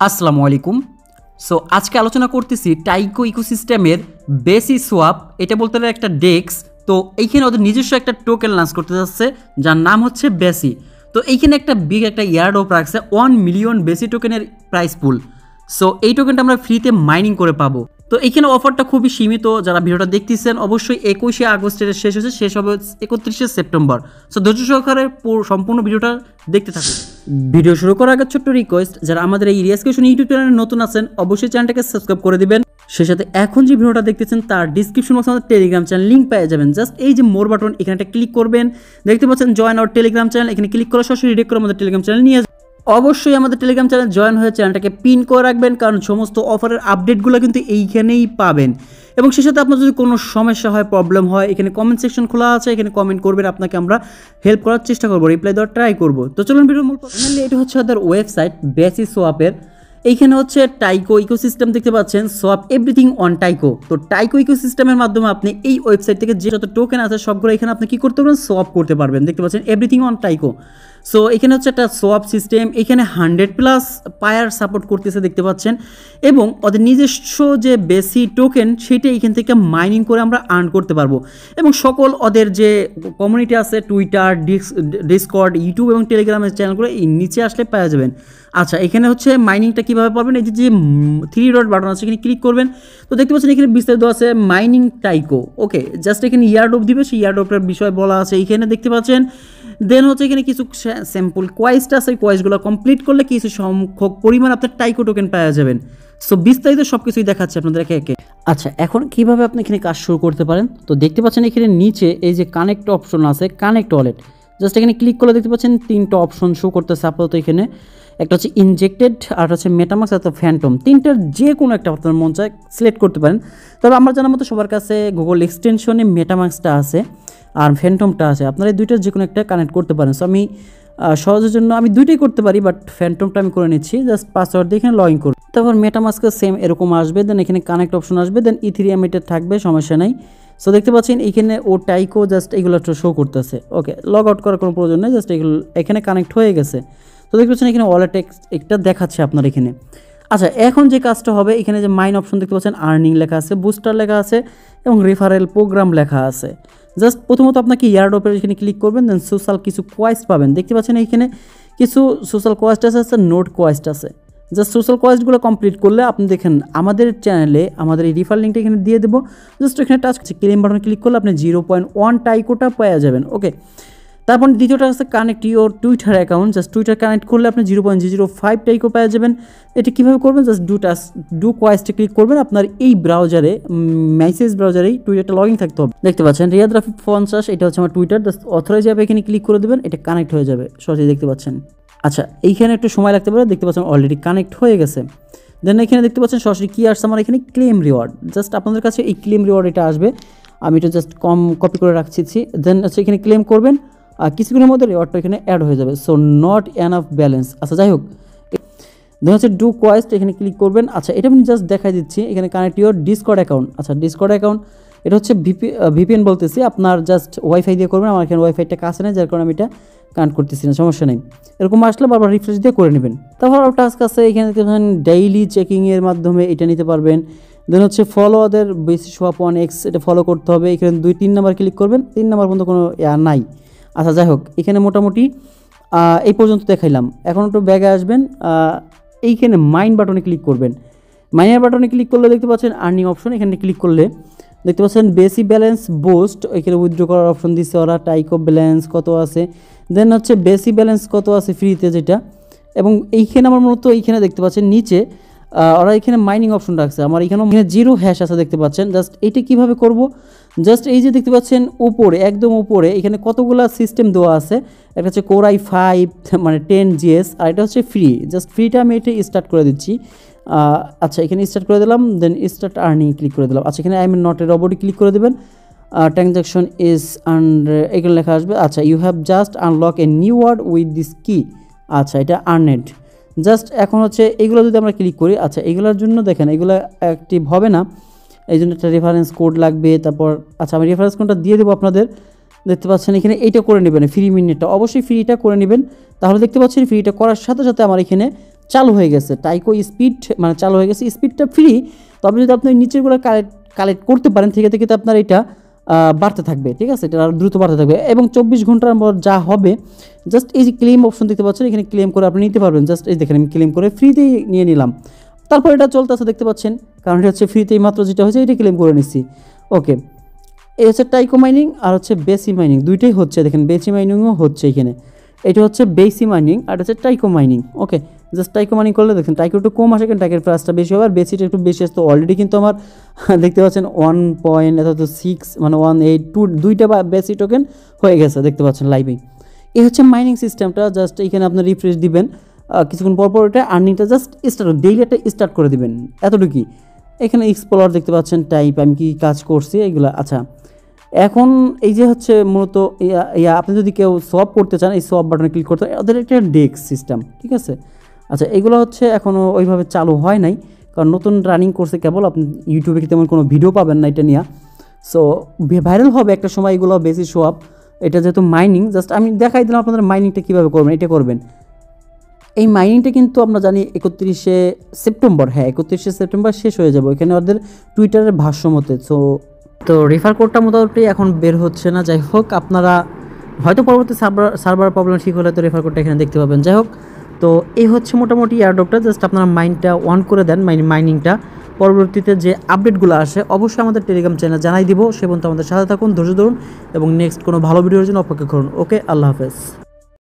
আসসালামু আলাইকুম। সো আজকে আলোচনা করতেছি টাইকো ইকোসিস্টেমের বেসি সোয়াপ, এটা বলতে গেলে একটা ডেক্স। তো এইখানে ওদের নিজস্ব একটা টোকেন লঞ্চ করতে যাচ্ছে যার নাম হচ্ছে বেসি। তো এইখানে একটা বিগ একটা ইয়ারড্রপ রাখছে 1 মিলিয়ন বেসি টোকেনের প্রাইস পুল। সো এই টোকেনটা আমরা ফ্রিতে মাইনিং করে পাবো। তো এইখানে অফারটা খুবই সীমিত, যারা ভিডিওটা দেখতেছেন অবশ্যই 21শে আগস্টের শেষ হচ্ছে, শেষ হবে 31শে সেপ্টেম্বর। সো ধৈর্য সহকারে সম্পূর্ণ ভিডিওটা দেখতে থাকুন। ভিডিও শুরু করার আগে ছোট্ট রিকোয়েস্ট, যারা আমাদের এই রিয়াজ কোয়েশন ইউটিউব চ্যানেলে নতুন আছেন অবশ্যই চ্যানেলটাকে সাবস্ক্রাইব করে দিবেন। সে সাথে এখন যে ভিডিওটা দেখতেছেন তার ডিসক্রিপশন বক্সে আমাদের টেলিগ্রাম চ্যানেল লিঙ্ক পেয়ে যাবেন। জাস্ট এই যে মোর বাটন এখানে একটা ক্লিক করবেন, দেখতে পাচ্ছেন জয়েন আওয়ার টেলিগ্রাম চ্যানেল, এখানে ক্লিক করে সরাসরি রিডাইরেক্ট করে আমাদের টেলিগ্রাম চ্যানেল নিয়ে অবশ্যই আমাদের টেলিগ্রাম চ্যানেল জয়েন হয়ে চ্যানেলটাকে পিন করে রাখবেন, কারণ সমস্ত অফারের আপডেটগুলো কিন্তু এইখানেই পাবেন। এবং সেই সাথে আপনার যদি কোনো সমস্যা হয়, প্রবলেম হয়, এখানে কমেন্ট সেকশন খোলা আছে, এখানে কমেন্ট করবেন, আপনাকে আমরা হেল্প করার চেষ্টা করবো, রিপ্লাই দেওয়ার ট্রাই করবো। তো চলুন ভিডিও মূল ফাইনালি এটা হচ্ছে ওদের ওয়েবসাইট বেসি সোয়াপের। এইখানে হচ্ছে টাইকো ইকোসিস্টেম দেখতে পাচ্ছেন, সোয়াপ এভরিথিং অন টাইকো। তো টাইকো ইকোসিস্টেমের মাধ্যমে আপনি এই ওয়েবসাইট থেকে যে যত টোকেন আছে সবগুলো এখানে আপনি কি করতে পারবেন, সোয়াপ করতে পারবেন। দেখতে পাচ্ছেন এভরিথিং অন টাইকো। সো এখানে হচ্ছে একটা সোয়াপ সিস্টেম, এখানে 100+ পায়ার সাপোর্ট করতেছে দেখতে পাচ্ছেন, এবং ওদের নিজস্ব যে বেসি টোকেন সেটা এখান থেকে মাইনিং করে আমরা আর্ন করতে পারবো। এবং সকল ওদের যে কমিউনিটি আছে টুইটার, ডিসকর্ড, ইউটিউব এবং টেলিগ্রামের চ্যানেলগুলো এই নিচে আসলে পাওয়া যাবেন। আচ্ছা, এখানে হচ্ছে মাইনিংটা কীভাবে পারবেন, এই যে 3 ডট বাটন আছে এখানে ক্লিক করবেন। তো দেখতে পাচ্ছেন এখানে বিস্তারিত আছে মাইনিং টাইকো। ওকে, জাস্ট এখানে ইয়ারড্রপ দিবে, সেই ইয়ারড্রপের বিষয় বলা আছে এইখানে দেখতে পাচ্ছেন। দেন হচ্ছে এখানে কিছু স্যাম্পল কোয়েস্ট আছে, কোয়েস্টগুলো কমপ্লিট করলে কিছু সংখ্যক পরিমাণ আপনার টাইকো টোকেন পাওয়া যাবেন। সো বিস্তারিত সব কিছুই দেখাচ্ছে আপনাদের একে একে। আচ্ছা, এখন কিভাবে আপনি এখানে কাজ শুরু করতে পারেন, তো দেখতে পাচ্ছেন এখানে নিচে এই যে কানেক্ট অপশন আছে, কানেক্ট ওয়ালেট, জাস্ট এখানে ক্লিক করলে দেখতে পাচ্ছেন 3টা অপশন শো করতেছে আপাতত এখানে। একটা হচ্ছে ইনজেক্টেড, আর হচ্ছে মেটামাক্স, আর ফ্যান্টম। 3টার যে কোনো একটা আপনার মন চায় সিলেক্ট করতে পারেন। তবে আমার জানার মতো সবার কাছে গুগল এক্সটেনশনে মেটামাক্সটা আছে আর ফ্যান্টমটা আছে, আপনারা এই দুইটার যে কোনো একটা কানেক্ট করতে পারেন। সো আমি সহজের জন্য আমি দুইটাই করতে পারি, বাট ফ্যান্টমটা আমি করে নিচ্ছি। জাস্ট পাসওয়ার্ড দিয়ে এখানে লগ ইন করুন, তারপর মেটামাস্কে সেম এরকম আসবে, দেন এখানে কানেক্ট অপশন আসবে, দেন ইথেরিয়াম এটা থাকবে, সমস্যা নাই। সো দেখতে পাচ্ছেন এইখানে ও টাইকো জাস্ট এগুলো একটা শো করতেছে। ওকে, লগ আউট করার কোনো প্রয়োজন নেই, জাস্ট এগুলো এখানে কানেক্ট হয়ে গেছে। তো দেখতে পাচ্ছেন এখানে ওয়ালেট একটা দেখাচ্ছে আপনার এখানে। আচ্ছা, এখন যে কাজটা হবে, এখানে যে মাইন অপশন দেখতে পাচ্ছেন, আর্নিং লেখা আছে, বুস্টার লেখা আছে এবং রেফারেল প্রোগ্রাম লেখা আছে। জাস্ট প্রথমত আপনাকে ইয়ারড্রপের এখানে ক্লিক করবেন, দেন সোশ্যাল কিছু কোয়েস্ট পাবেন। দেখতে পাচ্ছেন এইখানে কিছু সোশ্যাল কোয়েস্ট আছে, নোট কোয়েস্ট আছে। জাস্ট সোশ্যাল কোয়েস্টগুলো কমপ্লিট করলে আপনি দেখেন আমাদের চ্যানেলে আমাদের এই রিফার লিঙ্কটা এখানে দিয়ে দেবো। জাস্ট এখানে টাচ ক্লেম বাটনে ক্লিক করলে আপনি 0.1 টাইকোটা পেয়ে যাবেন। ওকে, তারপর দ্বিতীয়টা হচ্ছে connect your Twitter account. Just Twitter connect করলে আপনি 0.005 টাইকো পেয়ে যাবেন। এটা কীভাবে করবেন, জাস্ট ডু কোয়েস্টে ক্লিক করবেন। আপনার এই ব্রাউজারে মেসেজ ব্রাউজারেই টুইটারটা লগ ইন থাকতে হবে। দেখতে পাচ্ছেন রিয়াদ রাফি 50, এটা হচ্ছে আমার টুইটার। জাস্ট অথরাইজ যাবে, এখানে ক্লিক করে দেবেন, এটা কানেক্ট হয়ে যাবে সহজেই দেখতে পাচ্ছেন। আচ্ছা, এইখানে একটু সময় লাগতে পারে, দেখতে পাচ্ছেন অলরেডি কানেক্ট হয়ে গেছে। দেন এখানে দেখতে পাচ্ছেন সরাসরি কী আসছে আমার এখানে, ক্লেম রিওয়ার্ড। জাস্ট আপনাদের কাছে এই ক্লেম রিওয়ার্ড এটা আসবে, আমি এটা জাস্ট কপি করে রাখছি। দেন হচ্ছে এখানে ক্লেম করবেন, আর কিছুক্ষণের মধ্যে রিওয়ার্ডটা এখানে অ্যাড হয়ে যাবে। So not enough balance. আচ্ছা, যাই হোক, দেন হচ্ছে ডু কোয়েস্ট, এখানে ক্লিক করবেন। আচ্ছা, এটা আমি জাস্ট দেখাই দিচ্ছি, এখানে কানেক্ট ইউর ডিসকর্ড অ্যাকাউন্ট। আচ্ছা, ডিসকর্ড অ্যাকাউন্ট এটা হচ্ছে ভিপিএন বলতেছি, আপনার জাস্ট ওয়াইফাই দিয়ে করবেন। আমার এখানে ওয়াইফাইটা কাছে নেই, যার কারণে আমি এটা কানেক্ট করতেছি না, সমস্যা নেই। এরকম আসলে বারবার রিফ্রেশ দিয়ে করে নেবেন। তারপর আরও টাস্ক আছে, এখানে দেখবেন ডেইলি চেকিংয়ের মাধ্যমে এটা নিতে পারবেন। দেন হচ্ছে ফলো ওদের বেসি সোয়াপ 1x, এটা ফলো করতে হবে। এখানে 2-3 নাম্বার ক্লিক করবেন, 3 নাম্বার পর্যন্ত কোনো নাই। আচ্ছা, যাই হোক, এখানে মোটামুটি এই পর্যন্ত দেখাইলাম। এখন একটু ব্যাগে আসবেন, এইখানে মাইন বাটনে ক্লিক করবেন। মাইনের বাটনে ক্লিক করলে দেখতে পাচ্ছেন আর্নিং অপশন, এখানে ক্লিক করলে দেখতে পাচ্ছেন বেসি ব্যালেন্স বুস্ট, এখানে উইথড্র করার অপশন দিচ্ছে ওরা, টাইকো ব্যালেন্স কত আছে, দেন হচ্ছে বেসি ব্যালেন্স কত আছে ফ্রিতে যেটা। এবং এইখানে আমার মূলত এইখানে দেখতে পাচ্ছেন নিচে ওরা এখানে মাইনিং অপশন রাখছে, আমার এখানে 0 হ্যাশ আছে দেখতে পাচ্ছেন। জাস্ট এটা কীভাবে করব, জাস্ট এই যে দেখতে পাচ্ছেন উপরে একদম উপরে এখানে কতগুলো সিস্টেম দেওয়া আছে। একটা হচ্ছে কোর i5 মানে 10GS, আর এটা হচ্ছে ফ্রি। জাস্ট ফ্রিটা আমি এটা স্টার্ট করে দিচ্ছি। আচ্ছা, এখানে স্টার্ট করে দিলাম, দেন স্টার্ট আর্নিং ক্লিক করে দিলাম। আচ্ছা, এখানে I am not a robot click করে দেবেন। ট্রানজ্যাকশন ইজ এখানে লেখা আসবে। আচ্ছা, you have just unlock a new word with this key. আচ্ছা, এটা আর্নেড। জাস্ট এখন হচ্ছে এইগুলো যদি আমরা ক্লিক করি, আচ্ছা এগুলোর জন্য দেখেন এগুলো অ্যাক্টিভ হবে না, এই জন্য একটা রেফারেন্স কোড লাগবে। তারপর আচ্ছা, আমি রেফারেন্স কোডটা দিয়ে দেবো আপনাদের। দেখতে পাচ্ছেন এখানে এইটা করে নেবেন, ফ্রি মিনিটটা অবশ্যই ফ্রিটা করে নেবেন। তাহলে দেখতে পাচ্ছেন ফ্রিটা করার সাথে সাথে আমার এখানে চালু হয়ে গেছে, টাইকো স্পিড মানে চালু হয়ে গেছে, স্পিডটা ফ্রি। তবে যদি আপনি নিচেরগুলো কালেক্ট করতে পারেন থেকে থেকে তো আপনার এটা বাড়তে থাকবে, ঠিক আছে, এটা আরও দ্রুত বাড়তে থাকবে। এবং 24 ঘন্টার পর যা হবে জাস্ট এই যে ক্লেম অপশন দেখতে পাচ্ছেন, এখানে ক্লেম করে আপনি নিতে পারবেন। জাস্ট এই দেখেন আমি ক্লেম করে ফ্রিতেই নিয়ে নিলাম। তারপর এটা চলতেছে দেখতে পাচ্ছেন, কারণ এটা হচ্ছে ফ্রিতেই মাত্র যেটা হয়েছে এটা ক্লেম করে নিচ্ছি। ওকে, এই হচ্ছে টাইকো মাইনিং আর হচ্ছে বেসি মাইনিং, দুইটাই হচ্ছে। দেখেন বেসি মাইনিংও হচ্ছে এখানে, এটা হচ্ছে বেসি মাইনিং আর হচ্ছে টাইকো মাইনিং। ওকে, জাস্ট টাইকো মাইনিং করলে দেখেন টাইকো একটু কম আসে, কিন্তু টাইকের প্রাইসটা বেশি হবে, আর বেসিটা একটু বেশি আসতো। অলরেডি কিন্তু আমার দেখতে পাচ্ছেন 1.6 মানে 182 দুইটা বেসি টোকেন হয়ে গেছে দেখতে পাচ্ছেন লাইভেই। এই হচ্ছে মাইনিং সিস্টেমটা। জাস্ট এখানে আপনি রিফ্রেশ দিবেন, কিছুক্ষণ পর পর এটা আর্নিংটা জাস্ট স্টার্ট, ডেইলি একটা স্টার্ট করে দিবেন, এতটুকুই। এখানে এক্সপ্লোর দেখতে পাচ্ছেন, টাইপ আমি কি কাজ করছি এগুলো। আচ্ছা, এখন এই যে হচ্ছে মূলত আপনি যদি কেউ সোয়াপ করতে চান, এই সোয়াপ বাটনে ক্লিক করতে, ওদের একটা ডেস্ক সিস্টেম, ঠিক আছে। আচ্ছা, এগুলো হচ্ছে এখনও ওইভাবে চালু হয় নাই, কারণ নতুন রানিং করছে কেবল। আপনি ইউটিউবে কি তেমন কোনো ভিডিও পাবেন না এটা নিয়ে। সো ভাইরাল হবে একটা সময় এগুলো বেশি সোয়াপ। এটা যেহেতু মাইনিং, জাস্ট আমি দেখাই দিলাম আপনাদের মাইনিংটা কীভাবে করবেন, এটা করবেন। এই মাইনিংটা কিন্তু আমরা জানি 31শে সেপ্টেম্বর, হ্যাঁ 31শে সেপ্টেম্বর শেষ হয়ে যাবে এখানে ওদের টুইটারের ভাষ্য মতে। তো রেফার কোডটা মোটামুটি এখন বের হচ্ছে না। যাই হোক, আপনারা হয়তো পরবর্তী সার্ভার প্রবলেম ঠিক হলে তো রেফার কোডটা এখানে দেখতে পাবেন। যাই হোক, তো এই হচ্ছে মোটামুটি এয়ারড্রপটা। জাস্ট আপনারা মাইনটা অন করে দেন, মাইনিংটা। পরবর্তীতে যে আপডেটগুলো আসে অবশ্যই আমাদের টেলিগ্রাম চ্যানেল জানাই দিব। সে পর্যন্ত আমাদের সাথে থাকুন, ধৈর্য ধরুন এবং নেক্সট কোনো ভালো ভিডিওর জন্য অপেক্ষা করুন। ওকে, আল্লাহ হাফেজ।